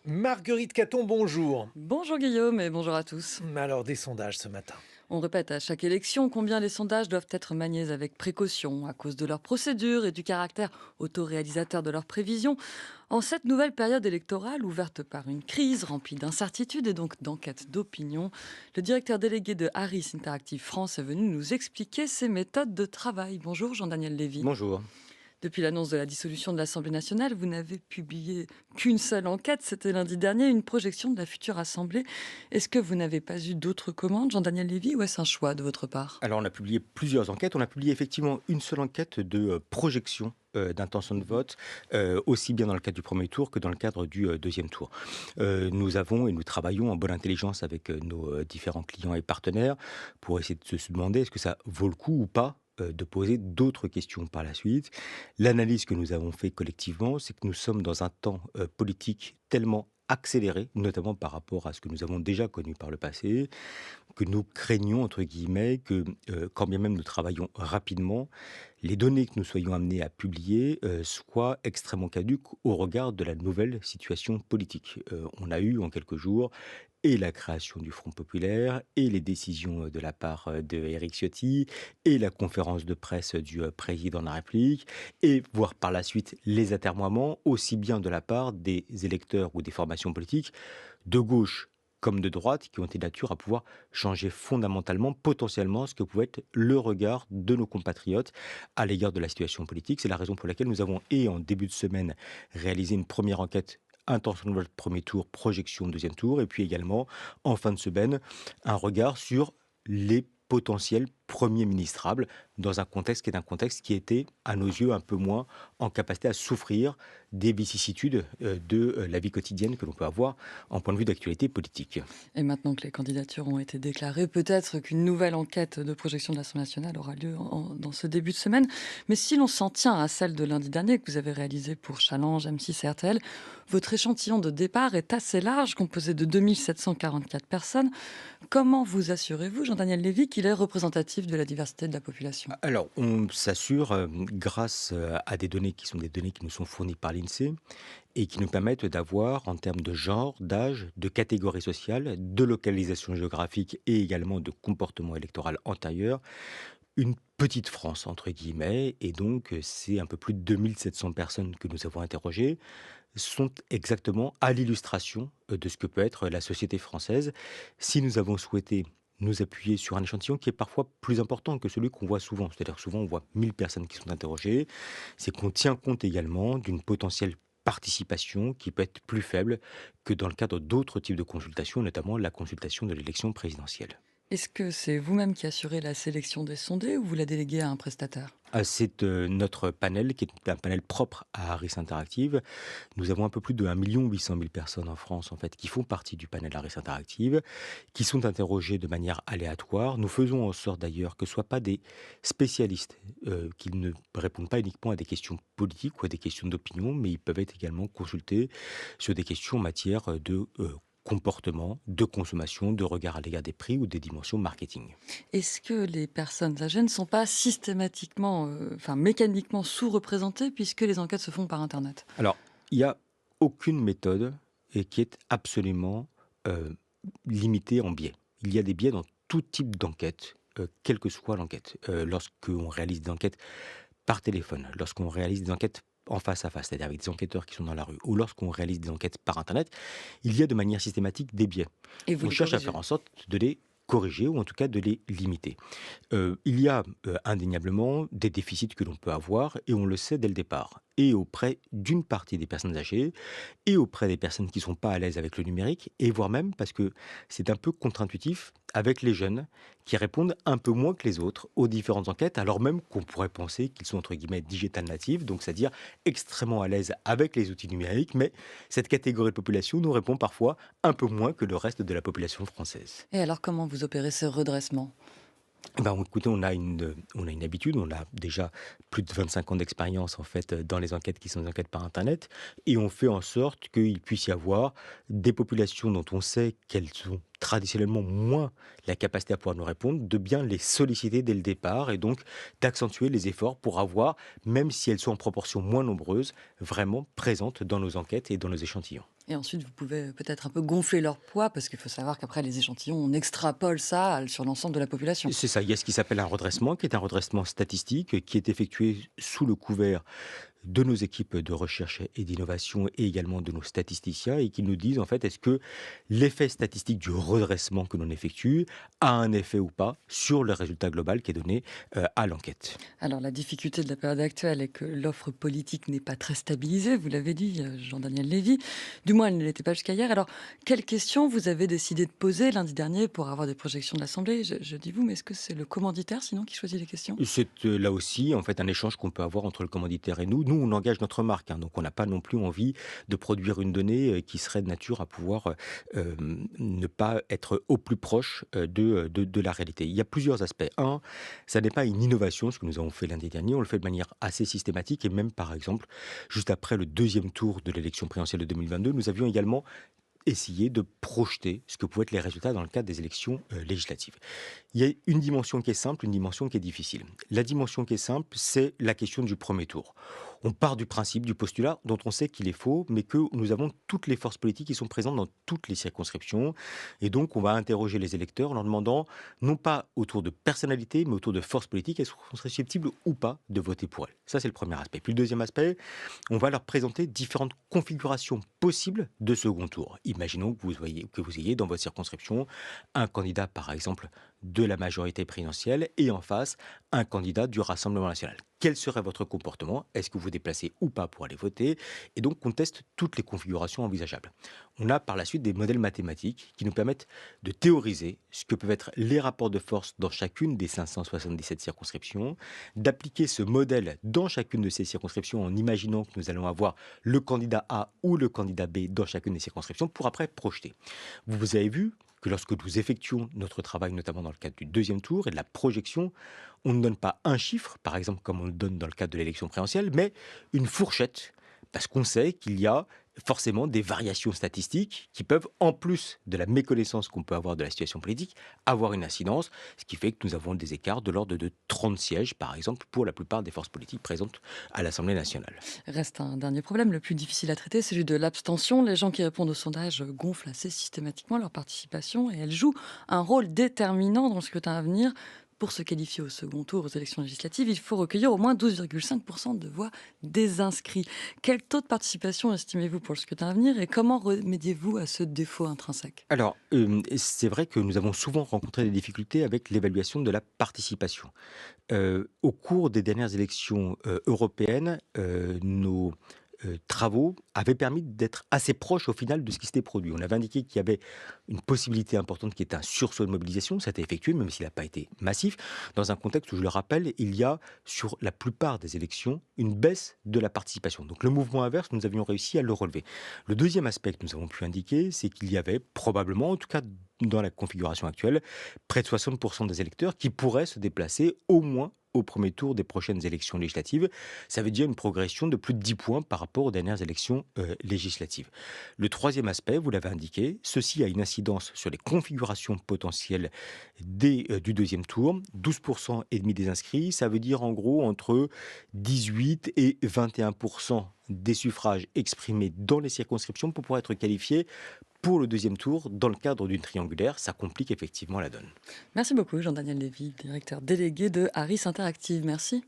Marguerite Caton, bonjour. Bonjour Guillaume et bonjour à tous. Alors, des sondages ce matin. On répète à chaque élection combien les sondages doivent être maniés avec précaution à cause de leur procédure et du caractère autoréalisateur de leurs prévisions. En cette nouvelle période électorale ouverte par une crise remplie d'incertitudes et donc d'enquêtes d'opinion, le directeur délégué de Harris Interactive France est venu nous expliquer ses méthodes de travail. Bonjour Jean-Daniel Lévy. Bonjour. Depuis l'annonce de la dissolution de l'Assemblée nationale, vous n'avez publié qu'une seule enquête, c'était lundi dernier, une projection de la future Assemblée. Est-ce que vous n'avez pas eu d'autres commandes, Jean-Daniel Lévy, ou est-ce un choix de votre part? Alors on a publié plusieurs enquêtes. On a publié effectivement une seule enquête de projection d'intention de vote, aussi bien dans le cadre du premier tour que dans le cadre du deuxième tour. Nous avons et nous travaillons en bonne intelligence avec nos différents clients et partenaires pour essayer de se demander est-ce que ça vaut le coup ou pas de poser d'autres questions par la suite. L'analyse que nous avons fait collectivement, c'est que nous sommes dans un temps politique tellement accéléré, notamment par rapport à ce que nous avons déjà connu par le passé, que nous craignons, entre guillemets, que quand bien même nous travaillons rapidement, les données que nous soyons amenés à publier soient extrêmement caduques au regard de la nouvelle situation politique. On a eu en quelques jours et la création du Front populaire, et les décisions de la part de Éric Ciotti, et la conférence de presse du président de la République, et voire par la suite les atermoiements, aussi bien de la part des électeurs ou des formations politiques, de gauche comme de droite, qui ont été de nature à pouvoir changer fondamentalement, potentiellement, ce que pouvait être le regard de nos compatriotes à l'égard de la situation politique. C'est la raison pour laquelle nous avons, et en début de semaine, réalisé une première enquête intention de vote premier tour, projection deuxième tour, et puis également, en fin de semaine, un regard sur les potentiels premiers ministrables dans un contexte qui est un contexte qui était, à nos yeux, un peu moins en capacité à souffrir des vicissitudes de la vie quotidienne que l'on peut avoir en point de vue d'actualité politique. Et maintenant que les candidatures ont été déclarées, peut-être qu'une nouvelle enquête de projection de l'Assemblée nationale aura lieu dans ce début de semaine. Mais si l'on s'en tient à celle de lundi dernier que vous avez réalisée pour Challenge, M6 et RTL, votre échantillon de départ est assez large, composé de 2744 personnes. Comment vous assurez-vous, Jean-Daniel Lévy, qu'il est représentatif de la diversité de la population? Alors, on s'assure, grâce à des données qui sont des données qui nous sont fournies par l'INSEE et qui nous permettent d'avoir, en termes de genre, d'âge, de catégorie sociale, de localisation géographique et également de comportement électoral antérieur, une petite France, entre guillemets. Et donc, c'est un peu plus de 2700 personnes que nous avons interrogées, sont exactement à l'illustration de ce que peut être la société française. Si nous avons souhaité nous appuyer sur un échantillon qui est parfois plus important que celui qu'on voit souvent, c'est-à-dire souvent on voit 1000 personnes qui sont interrogées, c'est qu'on tient compte également d'une potentielle participation qui peut être plus faible que dans le cadre d'autres types de consultations, notamment la consultation de l'élection présidentielle. Est-ce que c'est vous-même qui assurez la sélection des sondés ou vous la déléguez à un prestataire? C'est notre panel qui est un panel propre à Harris Interactive. Nous avons un peu plus de 1 800 000 personnes en France en fait, qui font partie du panel Harris Interactive, qui sont interrogées de manière aléatoire. Nous faisons en sorte d'ailleurs que ce ne soient pas des spécialistes, qui ne répondent pas uniquement à des questions politiques ou à des questions d'opinion, mais ils peuvent être également consultés sur des questions en matière de comportement, de consommation, de regard à l'égard des prix ou des dimensions marketing. Est-ce que les personnes âgées ne sont pas systématiquement, mécaniquement sous-représentées puisque les enquêtes se font par Internet? Alors, il n'y a aucune méthode et qui est absolument limitée en biais. Il y a des biais dans tout type d'enquête, quelle que soit l'enquête. Lorsqu'on réalise des enquêtes par téléphone, lorsqu'on réalise des enquêtes en face à face, c'est-à-dire avec des enquêteurs qui sont dans la rue, ou lorsqu'on réalise des enquêtes par Internet, il y a de manière systématique des biais. Et vous On les cherche à corrigez? faire en sorte de les corriger ou en tout cas de les limiter. Il y a indéniablement des déficits que l'on peut avoir et on le sait dès le départ. Et auprès d'une partie des personnes âgées et auprès des personnes qui ne sont pas à l'aise avec le numérique et voire même parce que c'est un peu contre-intuitif avec les jeunes qui répondent un peu moins que les autres aux différentes enquêtes alors même qu'on pourrait penser qu'ils sont entre guillemets digital natives, donc c'est-à-dire extrêmement à l'aise avec les outils numériques, mais cette catégorie de population nous répond parfois un peu moins que le reste de la population française. Et alors comment vous opérez ce redressement? Eh ben, écoutez, on a une habitude, on a déjà plus de 25 ans d'expérience en fait dans les enquêtes qui sont des enquêtes par internet et on fait en sorte qu'il puisse y avoir des populations dont on sait qu'elles ont traditionnellement moins la capacité à pouvoir nous répondre, de bien les solliciter dès le départ et donc d'accentuer les efforts pour avoir, même si elles sont en proportion moins nombreuses, vraiment présentes dans nos enquêtes et dans nos échantillons. Et ensuite, vous pouvez peut-être un peu gonfler leur poids, parce qu'il faut savoir qu'après les échantillons, on extrapole ça sur l'ensemble de la population. C'est ça, il y a ce qui s'appelle un redressement, qui est un redressement statistique, qui est effectué sous le couvert de nos équipes de recherche et d'innovation et également de nos statisticiens et qui nous disent en fait est-ce que l'effet statistique du redressement que l'on effectue a un effet ou pas sur le résultat global qui est donné à l'enquête. Alors la difficulté de la période actuelle est que l'offre politique n'est pas très stabilisée, vous l'avez dit, Jean-Daniel Lévy. Du moins, elle ne l'était pas jusqu'à hier. Alors, quelles questions vous avez décidé de poser lundi dernier pour avoir des projections de l'Assemblée? Je dis vous, mais est-ce que c'est le commanditaire sinon qui choisit les questions? C'est là aussi en fait un échange qu'on peut avoir entre le commanditaire et nous. Nous, on engage notre marque, hein, donc on n'a pas non plus envie de produire une donnée qui serait de nature à pouvoir ne pas être au plus proche de la réalité. Il y a plusieurs aspects. Un, ça n'est pas une innovation, ce que nous avons fait lundi dernier. On le fait de manière assez systématique et même, par exemple, juste après le deuxième tour de l'élection présidentielle de 2022, nous avions également essayer de projeter ce que pouvaient être les résultats dans le cadre des élections législatives. Il y a une dimension qui est simple, une dimension qui est difficile. La dimension qui est simple, c'est la question du premier tour. On part du principe, du postulat, dont on sait qu'il est faux, mais que nous avons toutes les forces politiques qui sont présentes dans toutes les circonscriptions. Et donc, on va interroger les électeurs en leur demandant, non pas autour de personnalités, mais autour de forces politiques, est-ce qu'on serait susceptible ou pas de voter pour elles. Ça, c'est le premier aspect. Puis le deuxième aspect, on va leur présenter différentes configurations possibles de second tour. Imaginons que vous ayez dans votre circonscription un candidat, par exemple, de la majorité présidentielle et en face, un candidat du Rassemblement national. Quel serait votre comportement? Est-ce que vous vous déplacez ou pas pour aller voter? Et donc, on teste toutes les configurations envisageables. On a par la suite des modèles mathématiques qui nous permettent de théoriser ce que peuvent être les rapports de force dans chacune des 577 circonscriptions, d'appliquer ce modèle dans chacune de ces circonscriptions en imaginant que nous allons avoir le candidat A ou le candidat B dans chacune des circonscriptions pour après projeter. Vous avez vu que lorsque nous effectuons notre travail, notamment dans le cadre du deuxième tour et de la projection, on ne donne pas un chiffre, par exemple comme on le donne dans le cadre de l'élection présidentielle, mais une fourchette, parce qu'on sait qu'il y a forcément des variations statistiques qui peuvent, en plus de la méconnaissance qu'on peut avoir de la situation politique, avoir une incidence, ce qui fait que nous avons des écarts de l'ordre de 30 sièges, par exemple, pour la plupart des forces politiques présentes à l'Assemblée nationale. Reste un dernier problème, le plus difficile à traiter, c'est celui de l'abstention. Les gens qui répondent au sondage gonflent assez systématiquement leur participation et elles jouent un rôle déterminant dans le scrutin à venir. Pour se qualifier au second tour aux élections législatives, il faut recueillir au moins 12,5% de voix des inscrits. Quel taux de participation estimez-vous pour le scrutin à venir et comment remédiez-vous à ce défaut intrinsèque? Alors, c'est vrai que nous avons souvent rencontré des difficultés avec l'évaluation de la participation. Au cours des dernières élections européennes, nos travaux avaient permis d'être assez proches au final de ce qui s'était produit. On avait indiqué qu'il y avait une possibilité importante qui était un sursaut de mobilisation, ça a été effectué, même s'il n'a pas été massif, dans un contexte où, je le rappelle, il y a sur la plupart des élections une baisse de la participation. Donc le mouvement inverse, nous avions réussi à le relever. Le deuxième aspect que nous avons pu indiquer, c'est qu'il y avait probablement, en tout cas dans la configuration actuelle, près de 60% des électeurs qui pourraient se déplacer au moins au premier tour des prochaines élections législatives. Ça veut dire une progression de plus de 10 points par rapport aux dernières élections législatives. Le troisième aspect, vous l'avez indiqué, ceci a une incidence sur les configurations potentielles du deuxième tour. 12% et demi des inscrits, ça veut dire en gros entre 18 et 21% des suffrages exprimés dans les circonscriptions pour pouvoir être qualifiés pour le deuxième tour dans le cadre d'une triangulaire. Ça complique effectivement la donne. Merci beaucoup Jean-Daniel Lévy, directeur délégué de Harris Interactive. Merci.